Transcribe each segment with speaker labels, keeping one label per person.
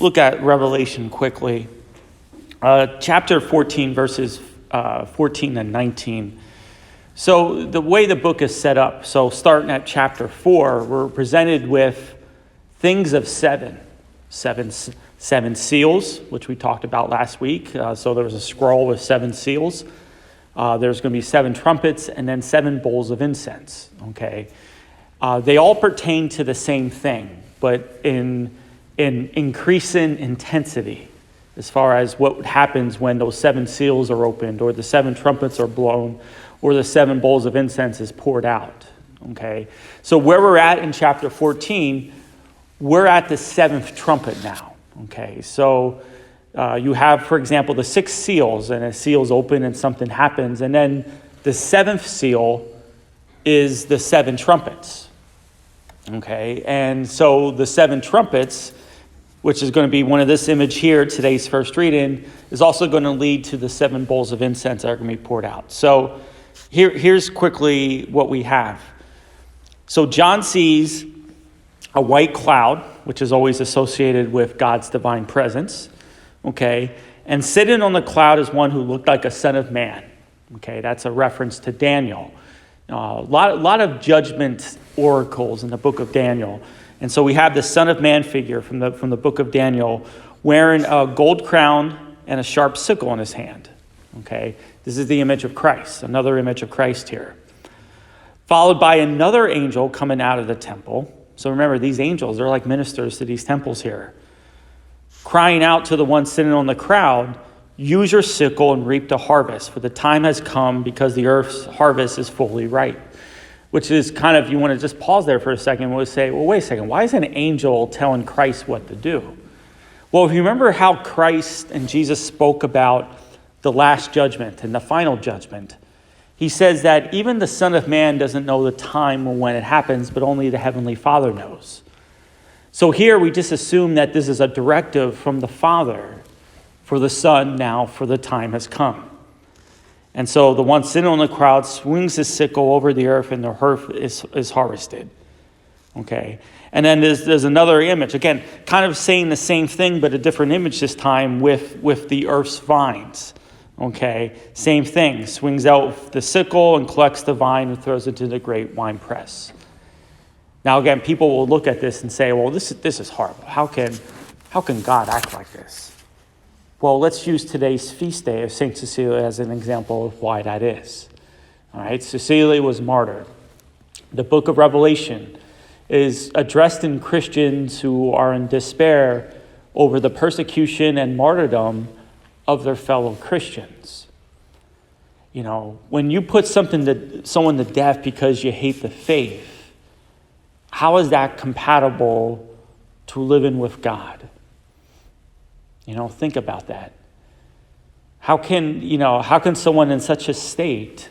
Speaker 1: look at Revelation quickly. Chapter 14, verses 14 and 19. So the way the book is set up, so starting at chapter 4, we're presented with things of seven seals, which we talked about last week. So there was a scroll with 7 seals. There's going to be 7 trumpets and then 7 bowls of incense. Okay, they all pertain to the same thing, but in increasing intensity as far as what happens when those 7 seals are opened, or the 7 trumpets are blown, or the 7 bowls of incense is poured out. Okay, so where we're at in chapter 14, we're at the 7th trumpet now. Okay, so you have, for example, the 6 seals, and a seal's open and something happens, and then the 7th seal is the 7 trumpets. Okay, and so the 7 trumpets, which is going to be one of this image here, today's first reading, is also going to lead to the 7 bowls of incense that are going to be poured out. So here's quickly what we have. So John sees a white cloud, which is always associated with God's divine presence. Okay, and sitting on the cloud is one who looked like a son of man. Okay, that's a reference to Daniel. A lot of judgment oracles in the book of Daniel. And so we have the Son of Man figure from the book of Daniel wearing a gold crown and a sharp sickle in his hand. Okay, this is the image of Christ, another image of Christ here. Followed by another angel coming out of the temple. So remember, these angels, they're like ministers to these temples here. Crying out to the one sitting on the crowd, use your sickle and reap the harvest, for the time has come because the earth's harvest is fully ripe. Which is kind of, you want to just pause there for a second and we'll say, well, wait a second, why is an angel telling Christ what to do? Well, if you remember how Christ and Jesus spoke about the last judgment and the final judgment, he says that even the Son of Man doesn't know the time when it happens, but only the Heavenly Father knows. So here we just assume that this is a directive from the Father for the Son now, for the time has come. And so the one sitting on the crowd swings his sickle over the earth, and the earth is harvested. Okay. And then there's another image, again, kind of saying the same thing, but a different image this time with the earth's vines. Okay. Same thing. Swings out the sickle and collects the vine and throws it into the great wine press. Now, again, people will look at this and say, well, this is horrible. How can God act like this? Well, let's use today's feast day of St. Cecilia as an example of why that is. All right, Cecilia was martyred. The book of Revelation is addressed in Christians who are in despair over the persecution and martyrdom of their fellow Christians. You know, when you put someone to death because you hate the faith, how is that compatible to living with God? You know, think about that. How can someone in such a state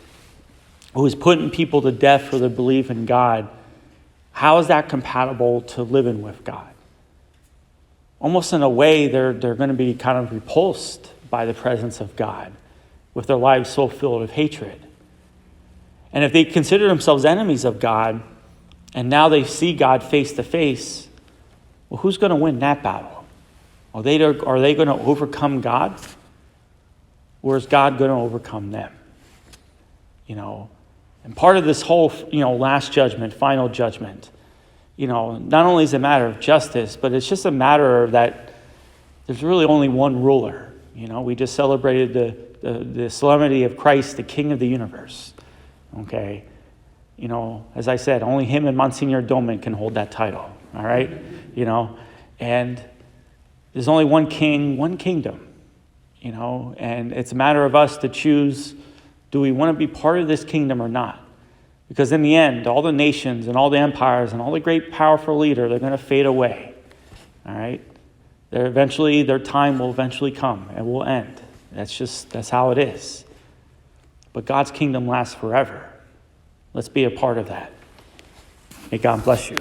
Speaker 1: who is putting people to death for their belief in God, how is that compatible to living with God? Almost in a way, they're going to be kind of repulsed by the presence of God with their lives so filled with hatred. And if they consider themselves enemies of God, and now they see God face to face, well, who's going to win that battle? Are they going to overcome God? Or is God going to overcome them? You know, and part of this whole, last judgment, final judgment, not only is it a matter of justice, but it's just a matter that there's really only one ruler. We just celebrated the solemnity of Christ, the King of the universe. Okay. As I said, only him and Monsignor Domen can hold that title. All right. And there's only one king, one kingdom, and it's a matter of us to choose, do we want to be part of this kingdom or not? Because in the end, all the nations and all the empires and all the great powerful leaders, they're going to fade away, all right? Their time will eventually come and will end. That's how it is. But God's kingdom lasts forever. Let's be a part of that. May God bless you.